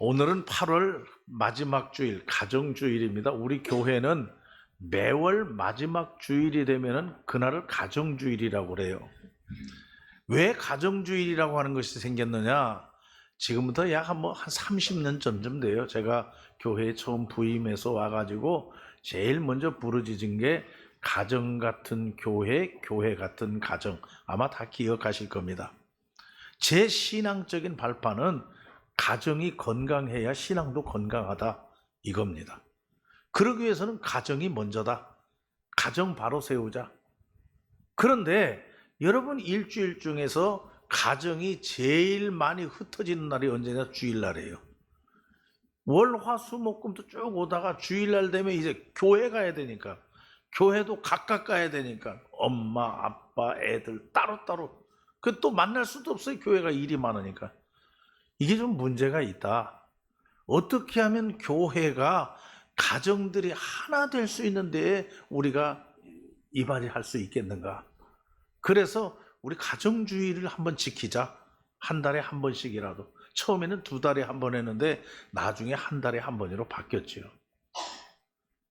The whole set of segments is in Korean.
오늘은 8월 마지막 주일, 가정주일입니다. 우리 교회는 매월 마지막 주일이 되면은 그날을 가정주일이라고 그래요. 왜 가정주일이라고 하는 것이 생겼느냐? 지금부터 약 한 30년 전쯤 돼요. 제가 교회에 처음 부임해서 와가지고 제일 먼저 부르짖은 게 가정 같은 교회, 교회 같은 가정. 아마 다 기억하실 겁니다. 제 신앙적인 발판은 가정이 건강해야 신앙도 건강하다 이겁니다. 그러기 위해서는 가정이 먼저다. 가정 바로 세우자. 그런데 여러분, 일주일 중에서 가정이 제일 많이 흩어지는 날이 언제냐? 주일날이에요. 월, 화, 수, 목, 금도 쭉 오다가 주일날 되면 이제 교회 가야 되니까, 교회도 각각 가야 되니까 엄마, 아빠, 애들 따로따로 그 또 만날 수도 없어요. 교회가 일이 많으니까. 이게 좀 문제가 있다. 어떻게 하면 교회가 가정들이 하나 될 수 있는데 우리가 이바지할 수 있겠는가? 그래서 우리 가정주의를 한번 지키자. 한 달에 한 번씩이라도. 처음에는 2달에 한 번 했는데 나중에 한 달에 한 번으로 바뀌었죠.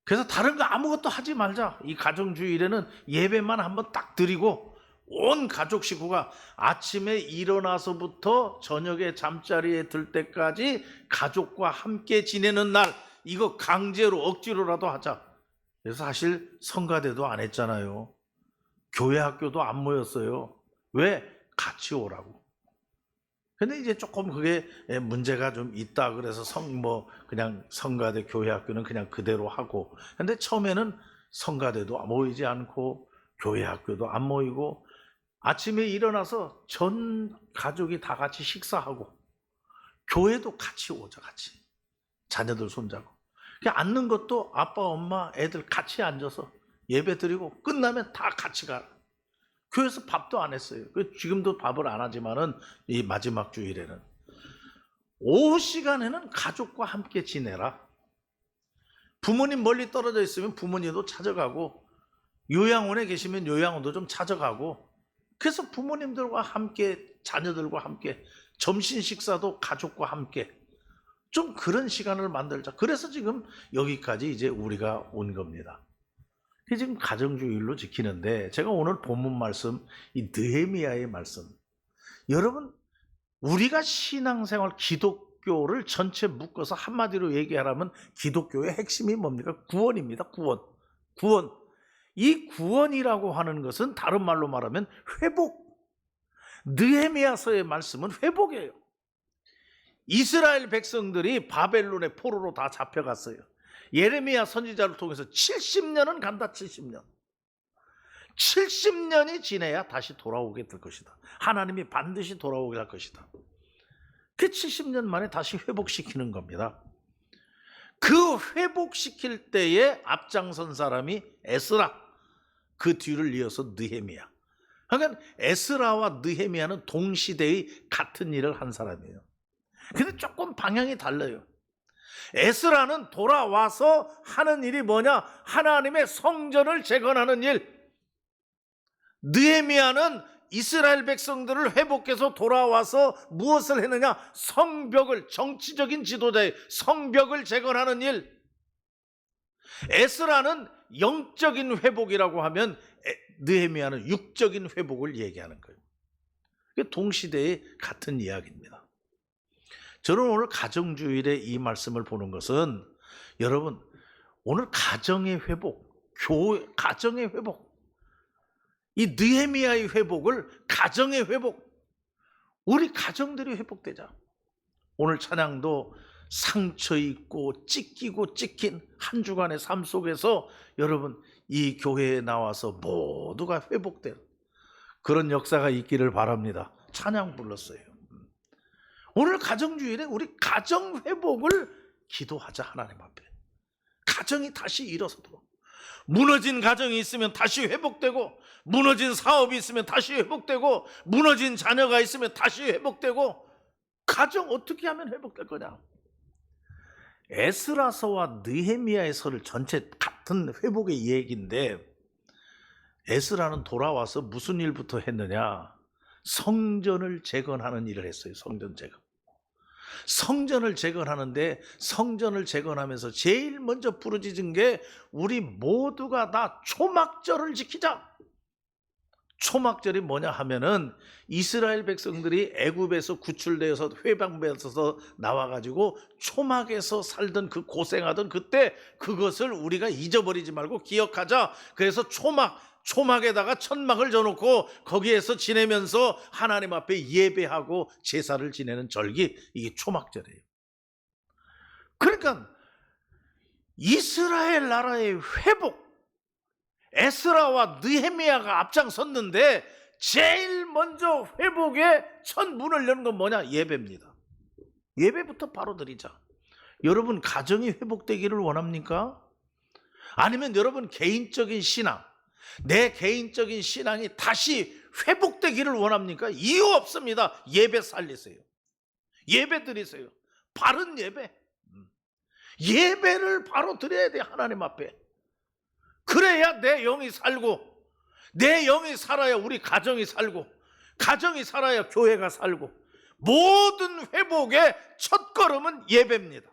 그래서 다른 거 아무것도 하지 말자. 이 가정주일에는 예배만 한번 딱 드리고 온 가족 식구가 아침에 일어나서부터 저녁에 잠자리에 들 때까지 가족과 함께 지내는 날, 이거 강제로 억지로라도 하자. 그래서 사실 성가대도 안 했잖아요. 교회 학교도 안 모였어요. 왜? 같이 오라고. 근데 이제 조금 그게 문제가 좀 있다. 그래서 그냥 성가대 교회 학교는 그냥 그대로 하고. 근데 처음에는 성가대도 모이지 않고 교회 학교도 안 모이고 아침에 일어나서 전 가족이 다 같이 식사하고 교회도 같이 오자. 같이 자녀들 손잡고 앉는 것도 아빠, 엄마, 애들 같이 앉아서 예배 드리고 끝나면 다 같이 가라. 교회에서 밥도 안 했어요. 지금도 밥을 안 하지만은 이 마지막 주일에는 오후 시간에는 가족과 함께 지내라. 부모님 멀리 떨어져 있으면 부모님도 찾아가고, 요양원에 계시면 요양원도 좀 찾아가고, 그래서 부모님들과 함께, 자녀들과 함께, 점심 식사도 가족과 함께 좀 그런 시간을 만들자. 그래서 지금 여기까지 이제 우리가 온 겁니다. 지금 가정주일로 지키는데, 제가 오늘 본문 말씀, 이 느헤미야의 말씀, 여러분, 우리가 신앙생활, 기독교를 전체 묶어서 한마디로 얘기하라면 기독교의 핵심이 뭡니까? 구원입니다. 구원. 이 구원이라고 하는 것은 다른 말로 말하면 회복. 느헤미야서의 말씀은 회복이에요. 이스라엘 백성들이 바벨론의 포로로 다 잡혀갔어요. 예레미야 선지자를 통해서 70년은 간다. 70년이 지내야 다시 돌아오게 될 것이다. 하나님이 반드시 돌아오게 할 것이다. 그 70년 만에 다시 회복시키는 겁니다. 그 회복시킬 때에 앞장선 사람이 에스라, 그 뒤를 이어서 느헤미야. 그러니까 에스라와 느헤미야는 동시대의 같은 일을 한 사람이에요. 근데 조금 방향이 달라요. 에스라는 돌아와서 하는 일이 뭐냐? 하나님의 성전을 재건하는 일. 느헤미야는 이스라엘 백성들을 회복해서 돌아와서 무엇을 했느냐? 성벽을, 정치적인 지도자의 성벽을 재건하는 일. 에스라는 영적인 회복이라고 하면 느헤미야는 육적인 회복을 얘기하는 거예요. 동시대의 같은 이야기입니다. 저는 오늘 가정주일에 이 말씀을 보는 것은, 여러분, 오늘 가정의 회복, 가정의 회복, 이 느헤미야의 회복을 가정의 회복, 우리 가정들이 회복되자. 오늘 찬양도 상처 있고 찢기고 찢긴 한 주간의 삶 속에서 여러분, 이 교회에 나와서 모두가 회복된 그런 역사가 있기를 바랍니다. 찬양 불렀어요. 오늘 가정주일에 우리 가정 회복을 기도하자. 하나님 앞에 가정이 다시 일어서도록. 무너진 가정이 있으면 다시 회복되고, 무너진 사업이 있으면 다시 회복되고, 무너진 자녀가 있으면 다시 회복되고. 가정 어떻게 하면 회복될 거냐? 에스라서와 느헤미야서를 전체 같은 회복의 얘기인데, 에스라는 돌아와서 무슨 일부터 했느냐? 성전을 재건하는 일을 했어요. 성전 재건. 성전을 재건하는데 성전을 재건하면서 제일 먼저 부르짖은 게 우리 모두가 다 초막절을 지키자. 초막절이 뭐냐 하면은 이스라엘 백성들이 애굽에서 구출되어서 회방에서 나와가지고 초막에서 살던 그 고생하던 그때 그것을 우리가 잊어버리지 말고 기억하자. 그래서 초막에다가 천막을 져놓고 거기에서 지내면서 하나님 앞에 예배하고 제사를 지내는 절기, 이게 초막절이에요. 그러니까 이스라엘 나라의 회복, 에스라와 느헤미야가 앞장섰는데 제일 먼저 회복의 첫 문을 여는 건 뭐냐? 예배입니다. 예배부터 바로 드리자. 여러분 가정이 회복되기를 원합니까? 아니면 여러분 개인적인 신앙, 내 개인적인 신앙이 다시 회복되기를 원합니까? 이유 없습니다. 예배 살리세요. 예배 드리세요. 바른 예배. 예배를 바로 드려야 돼, 하나님 앞에. 그래야 내 영이 살고, 내 영이 살아야 우리 가정이 살고, 가정이 살아야 교회가 살고, 모든 회복의 첫걸음은 예배입니다.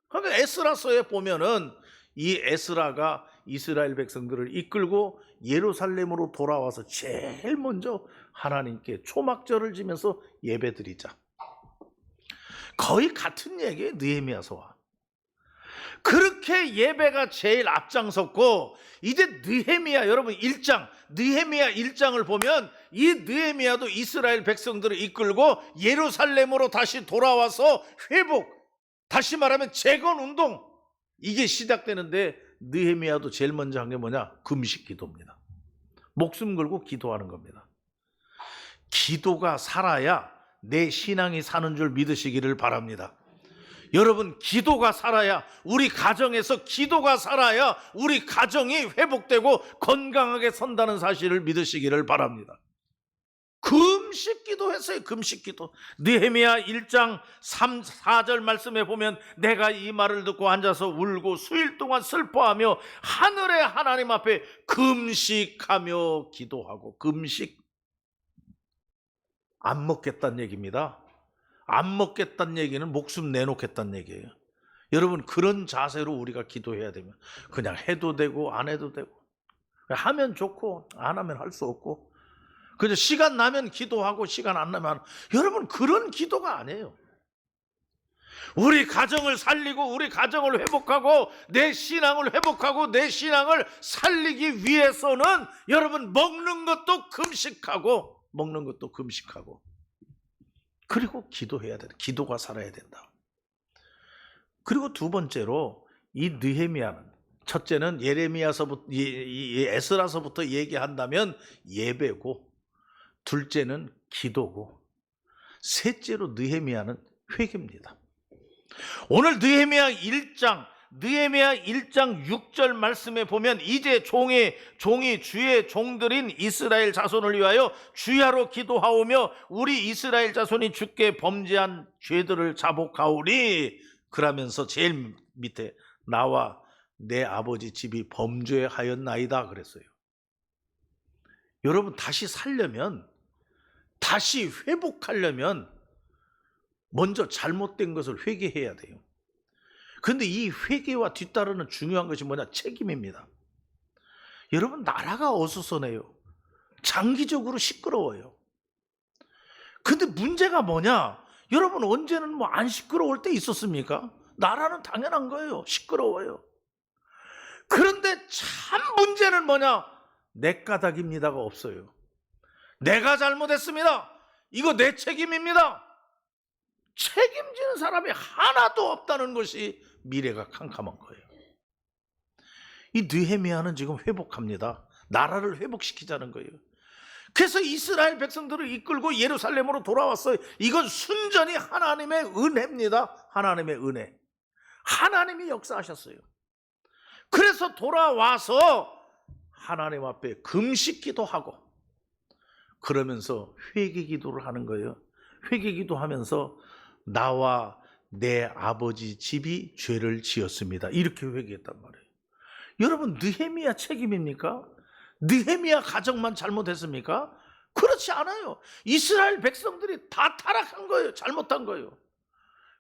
그러니까 에스라서에 보면은 이 에스라가 이스라엘 백성들을 이끌고 예루살렘으로 돌아와서 제일 먼저 하나님께 초막절을 지면서 예배드리자. 거의 같은 얘기예요, 느헤미야서와. 그렇게 예배가 제일 앞장섰고, 이제 느헤미야, 여러분 1장, 느헤미야 1장을 보면 이 느헤미야도 이스라엘 백성들을 이끌고 예루살렘으로 다시 돌아와서 회복, 다시 말하면 재건운동, 이게 시작되는데 느헤미야도 제일 먼저 한 게 뭐냐? 금식 기도입니다. 목숨 걸고 기도하는 겁니다. 기도가 살아야 내 신앙이 사는 줄 믿으시기를 바랍니다. 여러분 기도가 살아야, 우리 가정에서 기도가 살아야 우리 가정이 회복되고 건강하게 선다는 사실을 믿으시기를 바랍니다. 금식 기도했어요. 금식 기도. 느헤미야 1장 3, 4절 말씀에 보면 내가 이 말을 듣고 앉아서 울고 수일 동안 슬퍼하며 하늘의 하나님 앞에 금식하며 기도하고. 금식, 안 먹겠다는 얘기입니다. 안 먹겠다는 얘기는 목숨 내놓겠다는 얘기예요. 여러분 그런 자세로 우리가 기도해야 되면 그냥 해도 되고 안 해도 되고, 하면 좋고 안 하면 할 수 없고, 그저 시간 나면 기도하고 시간 안 나면 여러분 그런 기도가 아니에요. 우리 가정을 살리고 우리 가정을 회복하고 내 신앙을 회복하고 내 신앙을 살리기 위해서는 여러분 먹는 것도 금식하고 그리고 기도해야 된다. 기도가 살아야 된다. 그리고 두 번째로 이 느헤미야는, 첫째는 예레미야서부터 에스라서부터 얘기한다면 예배고, 둘째는 기도고, 셋째로 느헤미야는 회개입니다. 오늘 느헤미야 1장 6절 말씀에 보면 이제 종이 주의 종들인 이스라엘 자손을 위하여 주야로 기도하오며 우리 이스라엘 자손이 주께 범죄한 죄들을 자복하오니, 그러면서 제일 밑에 나와 내 아버지 집이 범죄하였나이다 그랬어요. 여러분 다시 살려면, 다시 회복하려면 먼저 잘못된 것을 회개해야 돼요. 그런데 이 회개와 뒤따르는 중요한 것이 뭐냐? 책임입니다. 여러분 나라가 어수선해요. 장기적으로 시끄러워요. 근데 문제가 뭐냐? 여러분 언제는 뭐 안 시끄러울 때 있었습니까? 나라는 당연한 거예요. 시끄러워요. 그런데 참 문제는 뭐냐? 내 까닭입니다가 없어요. 내가 잘못했습니다. 이거 내 책임입니다. 책임지는 사람이 하나도 없다는 것이 미래가 캄캄한 거예요. 이 느헤미야는 지금 회복합니다. 나라를 회복시키자는 거예요. 그래서 이스라엘 백성들을 이끌고 예루살렘으로 돌아왔어요. 이건 순전히 하나님의 은혜입니다. 하나님의 은혜. 하나님이 역사하셨어요. 그래서 돌아와서 하나님 앞에 금식기도 하고, 그러면서 회개기도를 하는 거예요. 회개기도하면서 나와 내 아버지 집이 죄를 지었습니다. 이렇게 회개했단 말이에요. 여러분 느헤미야 책임입니까? 느헤미야 가정만 잘못했습니까? 그렇지 않아요. 이스라엘 백성들이 다 타락한 거예요. 잘못한 거예요.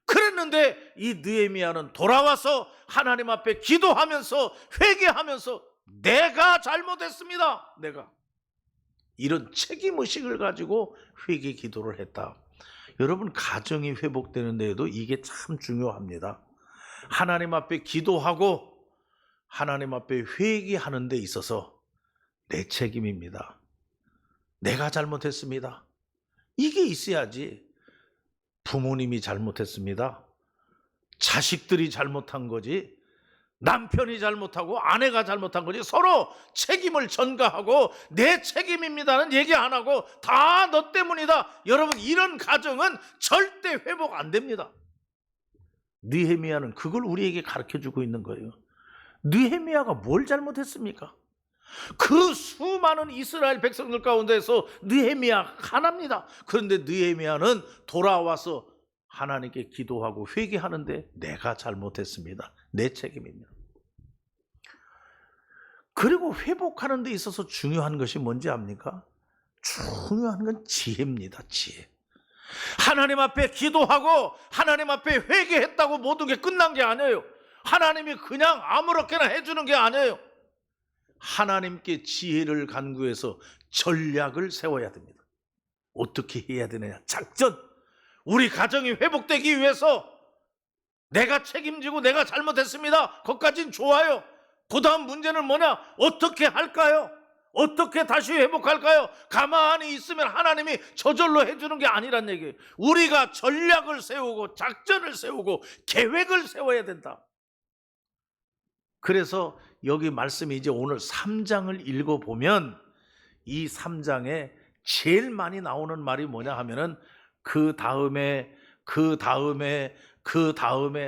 그랬는데 이 느헤미야는 돌아와서 하나님 앞에 기도하면서 회개하면서 내가 잘못했습니다. 내가 이런 책임의식을 가지고 회개 기도를 했다. 여러분, 가정이 회복되는 데에도 이게 참 중요합니다. 하나님 앞에 기도하고 하나님 앞에 회개하는 데 있어서 내 책임입니다. 내가 잘못했습니다. 이게 있어야지. 부모님이 잘못했습니다. 자식들이 잘못한 거지. 남편이 잘못하고 아내가 잘못한 거지. 서로 책임을 전가하고 내 책임입니다는 얘기 안 하고 다 너 때문이다. 여러분, 이런 가정은 절대 회복 안 됩니다. 느헤미야는 그걸 우리에게 가르쳐주고 있는 거예요. 느헤미야가 뭘 잘못했습니까? 그 수많은 이스라엘 백성들 가운데서 느헤미야 하나입니다. 그런데 느헤미야는 돌아와서 하나님께 기도하고 회개하는데 내가 잘못했습니다. 내 책임입니다. 그리고 회복하는 데 있어서 중요한 것이 뭔지 압니까? 중요한 건 지혜입니다. 지혜. 하나님 앞에 기도하고 하나님 앞에 회개했다고 모든 게 끝난 게 아니에요. 하나님이 그냥 아무렇게나 해주는 게 아니에요. 하나님께 지혜를 간구해서 전략을 세워야 됩니다. 어떻게 해야 되느냐? 작전. 우리 가정이 회복되기 위해서 내가 책임지고 내가 잘못했습니다. 그것까진 좋아요. 그 다음 문제는 뭐냐? 어떻게 할까요? 어떻게 다시 회복할까요? 가만히 있으면 하나님이 저절로 해주는 게 아니란 얘기예요. 우리가 전략을 세우고 작전을 세우고 계획을 세워야 된다. 그래서 여기 말씀이 이제 오늘 3장을 읽어보면 이 3장에 제일 많이 나오는 말이 뭐냐 하면은 그 다음에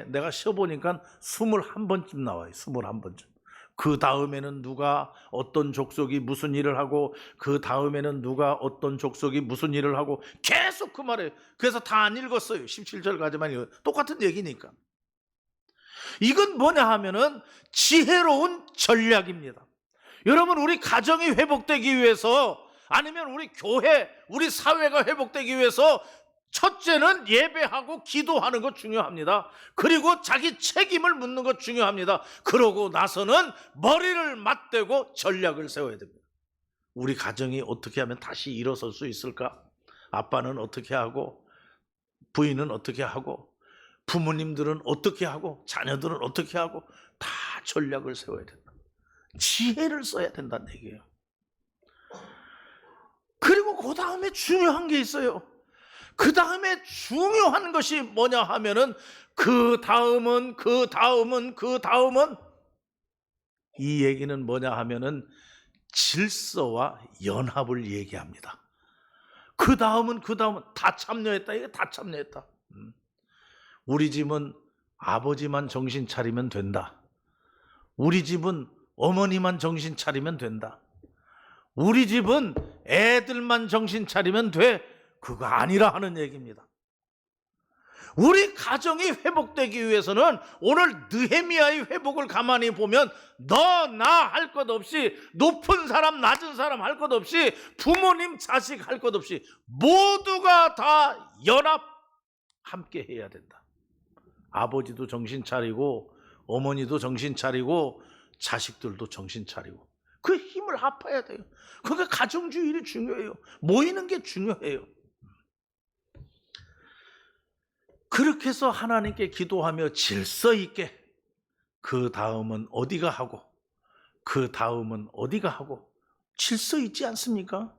내가 쉬어보니까 21번쯤 나와요. 21번쯤. 그 다음에는 누가 어떤 족속이 무슨 일을 하고 그 다음에는 누가 어떤 족속이 무슨 일을 하고 계속 그 말이에요. 그래서 다 안 읽었어요. 17절까지만 똑같은 얘기니까. 이건 뭐냐 하면은 지혜로운 전략입니다. 여러분, 우리 가정이 회복되기 위해서 아니면 우리 교회, 우리 사회가 회복되기 위해서 첫째는 예배하고 기도하는 것 중요합니다. 그리고 자기 책임을 묻는 것 중요합니다. 그러고 나서는 머리를 맞대고 전략을 세워야 됩니다. 우리 가정이 어떻게 하면 다시 일어설 수 있을까? 아빠는 어떻게 하고 부인은 어떻게 하고 부모님들은 어떻게 하고 자녀들은 어떻게 하고 다 전략을 세워야 된다. 지혜를 써야 된다는 얘기예요. 그리고 그 다음에 중요한 게 있어요. 그 다음에 중요한 것이 뭐냐 하면은 그 다음은 이 얘기는 뭐냐 하면은 질서와 연합을 얘기합니다. 그 다음은 다 참여했다. 이게 다 참여했다. 우리 집은 아버지만 정신 차리면 된다. 우리 집은 어머니만 정신 차리면 된다. 우리 집은 애들만 정신 차리면 돼. 그거 아니라 하는 얘기입니다. 우리 가정이 회복되기 위해서는 오늘 느헤미야의 회복을 가만히 보면 너, 나 할 것 없이 높은 사람, 낮은 사람 할 것 없이 부모님, 자식 할 것 없이 모두가 다 연합 함께 해야 된다. 아버지도 정신 차리고 어머니도 정신 차리고 자식들도 정신 차리고 그 힘을 합해야 돼요. 그게 가정주일이 중요해요. 모이는 게 중요해요. 그렇게 해서 하나님께 기도하며 질서 있게 그 다음은 어디가 하고 그 다음은 어디가 하고 질서 있지 않습니까?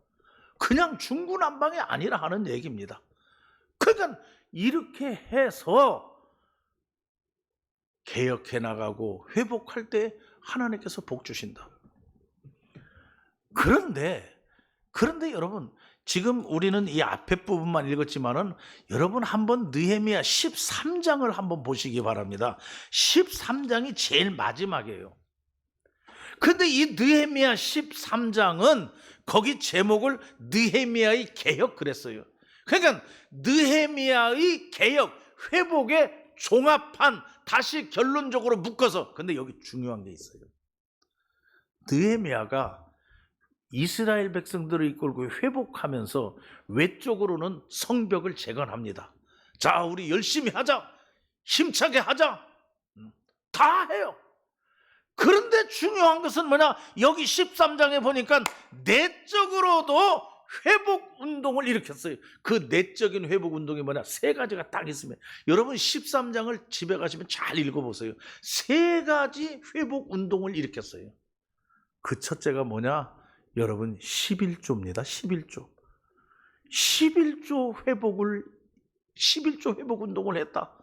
그냥 중구난방이 아니라 하는 얘기입니다. 그러니까 이렇게 해서 개혁해 나가고 회복할 때 하나님께서 복 주신다. 그런데 여러분, 지금 우리는 이 앞에 부분만 읽었지만은 여러분 한번 느헤미야 13장을 한번 보시기 바랍니다. 13장이 제일 마지막이에요. 근데 이 느헤미야 13장은 거기 제목을 느헤미야의 개혁 그랬어요. 그러니까 느헤미야의 개혁, 회복에 종합한 다시 결론적으로 묶어서. 근데 여기 중요한 게 있어요. 느헤미야가 이스라엘 백성들을 이끌고 회복하면서 외적으로는 성벽을 재건합니다. 자, 우리 열심히 하자. 힘차게 하자. 다 해요. 그런데 중요한 것은 뭐냐? 여기 13장에 보니까 내적으로도 회복 운동을 일으켰어요. 그 내적인 회복 운동이 뭐냐? 세 가지가 딱 있으면, 여러분 13장을 집에 가시면 잘 읽어보세요. 세 가지 회복 운동을 일으켰어요. 그 첫째가 뭐냐? 여러분 11조입니다. 11조. 11조 회복 운동을 했다.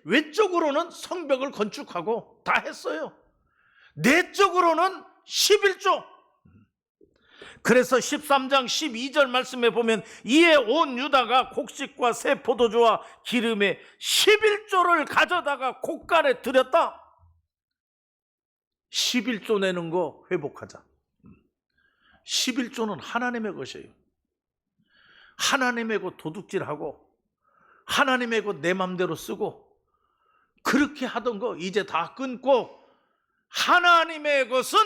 외적으로는 성벽을 건축하고 다 했어요. 내적으로는 11조. 그래서 13장 12절 말씀에 보면, 이에 온 유다가 곡식과 새 포도주와 기름에 11조를 가져다가 곡간에 들였다. 11조 내는 거 회복하자. 11조는 하나님의 것이에요. 하나님의 것 도둑질하고 하나님의 것 내 맘대로 쓰고 그렇게 하던 거 이제 다 끊고 하나님의 것은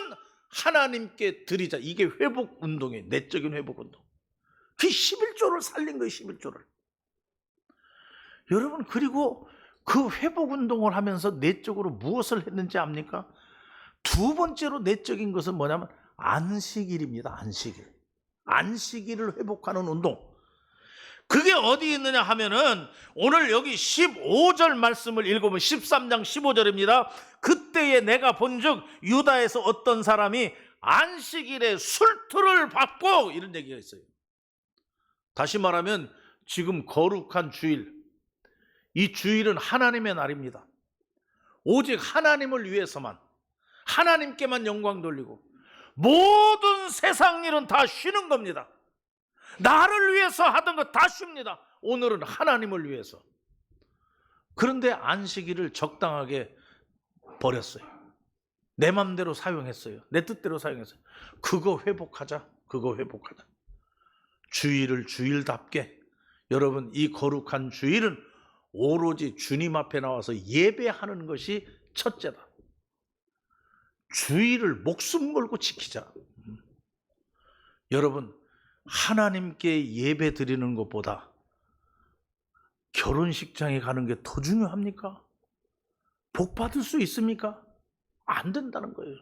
하나님께 드리자. 이게 회복 운동이에요. 내적인 회복 운동. 그 11조를 살린 거예요. 11조를. 여러분, 그리고 그 회복 운동을 하면서 내적으로 무엇을 했는지 압니까? 두 번째로 내적인 것은 뭐냐면 안식일입니다. 안식일. 안식일을 회복하는 운동. 그게 어디 있느냐 하면은 오늘 여기 15절 말씀을 읽어보면 13장 15절입니다. 그때에 내가 본즉 유다에서 어떤 사람이 안식일에 술투를 받고, 이런 얘기가 있어요. 다시 말하면 지금 거룩한 주일, 이 주일은 하나님의 날입니다. 오직 하나님을 위해서만, 하나님께만 영광 돌리고 모든 세상 일은 다 쉬는 겁니다. 나를 위해서 하던 거 다 쉽니다. 오늘은 하나님을 위해서. 그런데 안식일을 적당하게 버렸어요. 내 맘대로 사용했어요. 내 뜻대로 사용했어요. 그거 회복하자. 그거 회복하자. 주일을 주일답게. 여러분, 이 거룩한 주일은 오로지 주님 앞에 나와서 예배하는 것이 첫째다. 주일을 목숨 걸고 지키자. 여러분, 하나님께 예배 드리는 것보다 결혼식장에 가는 게 더 중요합니까? 복 받을 수 있습니까? 안 된다는 거예요.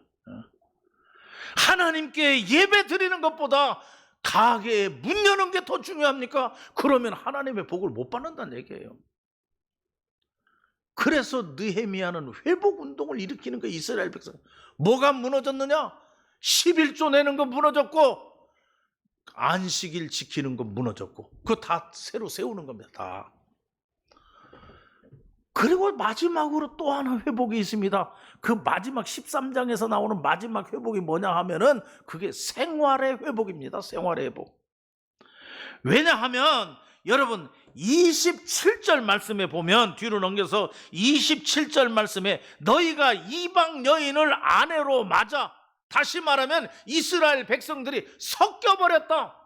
하나님께 예배 드리는 것보다 가게에 문 여는 게 더 중요합니까? 그러면 하나님의 복을 못 받는다는 얘기예요. 그래서 느헤미야는 회복 운동을 일으키는 거예요. 이스라엘 백성. 뭐가 무너졌느냐? 11조 내는 거 무너졌고, 안식일 지키는 거 무너졌고, 그거 다 새로 세우는 겁니다. 다. 그리고 마지막으로 또 하나 회복이 있습니다. 그 마지막 13장에서 나오는 마지막 회복이 뭐냐 하면은 그게 생활의 회복입니다. 생활의 회복. 왜냐하면 여러분 27절 말씀에 보면, 뒤로 넘겨서 27절 말씀에 너희가 이방 여인을 아내로 맞아, 다시 말하면 이스라엘 백성들이 섞여버렸다.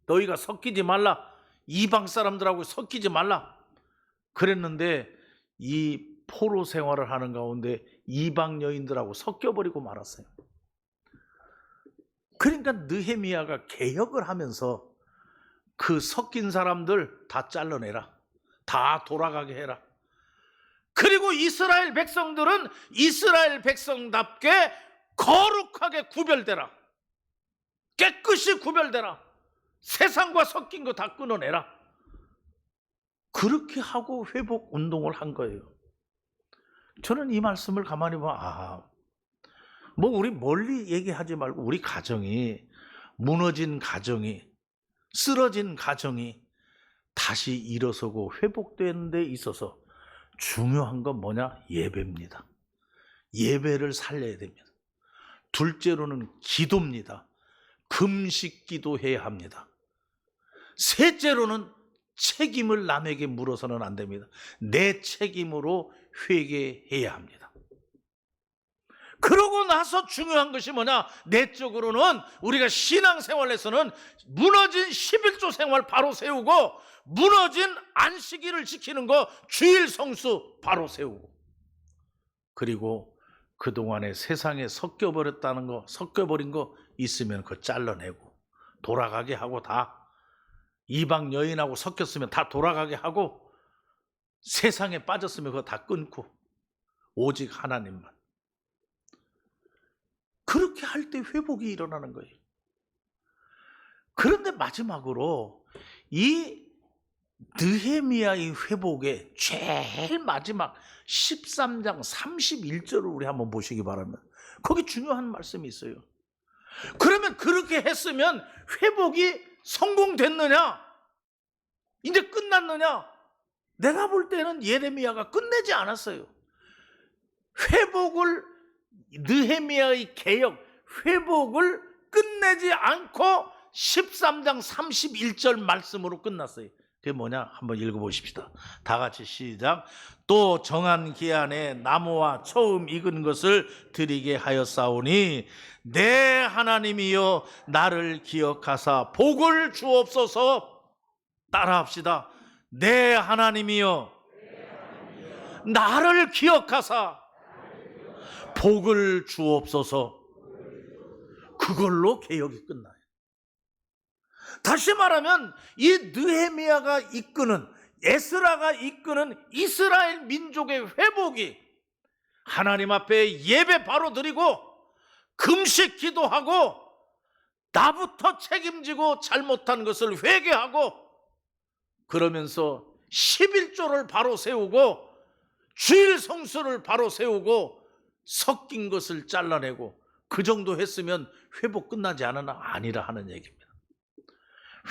너희가 섞이지 말라. 이방 사람들하고 섞이지 말라. 그랬는데 이 포로 생활을 하는 가운데 이방 여인들하고 섞여버리고 말았어요. 그러니까 느헤미야가 개혁을 하면서 그 섞인 사람들 다 잘라내라. 다 돌아가게 해라. 그리고 이스라엘 백성들은 이스라엘 백성답게 거룩하게 구별되라. 깨끗이 구별되라. 세상과 섞인 거 다 끊어내라. 그렇게 하고 회복 운동을 한 거예요. 저는 이 말씀을 가만히 보면 뭐 우리 멀리 얘기하지 말고 우리 가정이, 무너진 가정이, 쓰러진 가정이 다시 일어서고 회복되는 데 있어서 중요한 건 뭐냐? 예배입니다. 예배를 살려야 됩니다. 둘째로는 기도입니다. 금식 기도해야 합니다. 셋째로는 책임을 남에게 물어서는 안 됩니다. 내 책임으로 회개해야 합니다. 그러고 나서 중요한 것이 뭐냐? 내적으로는 우리가 신앙생활에서는 무너진 11조 생활 바로 세우고, 무너진 안식일을 지키는 거, 주일 성수 바로 세우고, 그리고 그동안에 세상에 섞여버렸다는 거, 섞여버린 거 있으면 그거 잘라내고 돌아가게 하고, 다 이방 여인하고 섞였으면 다 돌아가게 하고, 세상에 빠졌으면 그거 다 끊고 오직 하나님만. 그렇게 할 때 회복이 일어나는 거예요. 그런데 마지막으로 이 느헤미야의 회복의 제일 마지막 13장 31절을 우리 한번 보시기 바랍니다. 거기 중요한 말씀이 있어요. 그러면 그렇게 했으면 회복이 성공됐느냐? 이제 끝났느냐? 내가 볼 때는 예레미야가 끝내지 않았어요. 회복을, 느헤미야의 개혁, 회복을 끝내지 않고 13장 31절 말씀으로 끝났어요. 그게 뭐냐? 한번 읽어보십시다. 다 같이 시작. 또 정한 기한에 나무와 처음 익은 것을 드리게 하였사오니 내 하나님이여 나를 기억하사 복을 주옵소서. 따라합시다. 내 하나님이여 나를 기억하사 복을 주옵소서. 그걸로 개혁이 끝나요. 다시 말하면 이 느헤미야가 이끄는, 에스라가 이끄는 이스라엘 민족의 회복이 하나님 앞에 예배 바로 드리고 금식 기도하고 나부터 책임지고 잘못한 것을 회개하고 그러면서 11조를 바로 세우고 주일 성수를 바로 세우고 섞인 것을 잘라내고 그 정도 했으면 회복 끝나지 않으나 아니라 하는 얘기입니다.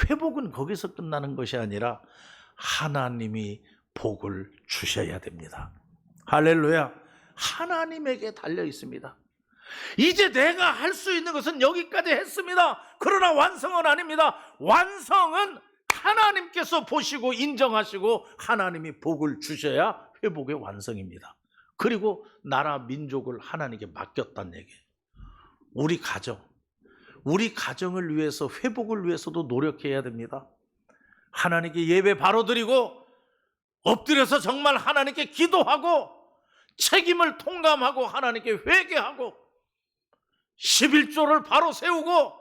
회복은 거기서 끝나는 것이 아니라 하나님이 복을 주셔야 됩니다. 할렐루야. 하나님에게 달려 있습니다. 이제 내가 할 수 있는 것은 여기까지 했습니다. 그러나 완성은 아닙니다. 완성은 하나님께서 보시고 인정하시고 하나님이 복을 주셔야 회복의 완성입니다. 그리고 나라 민족을 하나님께 맡겼다는 얘기예요. 우리 가정을 위해서, 회복을 위해서도 노력해야 됩니다. 하나님께 예배 바로 드리고 엎드려서 정말 하나님께 기도하고 책임을 통감하고 하나님께 회개하고 11조를 바로 세우고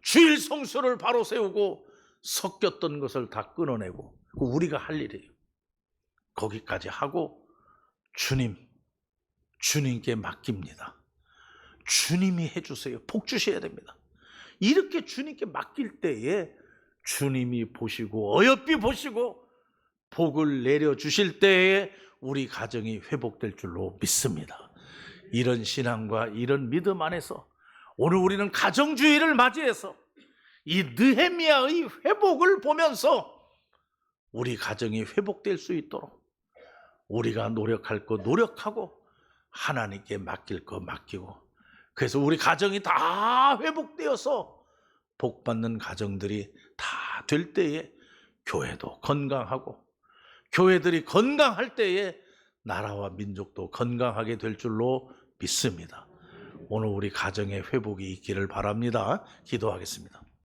주일 성수를 바로 세우고 섞였던 것을 다 끊어내고 우리가 할 일이에요. 거기까지 하고 주님께 맡깁니다. 주님이 해주세요. 복 주셔야 됩니다. 이렇게 주님께 맡길 때에 주님이 보시고 어여삐 보시고 복을 내려주실 때에 우리 가정이 회복될 줄로 믿습니다. 이런 신앙과 이런 믿음 안에서 오늘 우리는 가정주의를 맞이해서 이 느헤미야의 회복을 보면서 우리 가정이 회복될 수 있도록 우리가 노력할 거 노력하고 하나님께 맡길 거 맡기고 그래서 우리 가정이 다 회복되어서 복받는 가정들이 다 될 때에 교회도 건강하고 교회들이 건강할 때에 나라와 민족도 건강하게 될 줄로 믿습니다. 오늘 우리 가정의 회복이 있기를 바랍니다. 기도하겠습니다.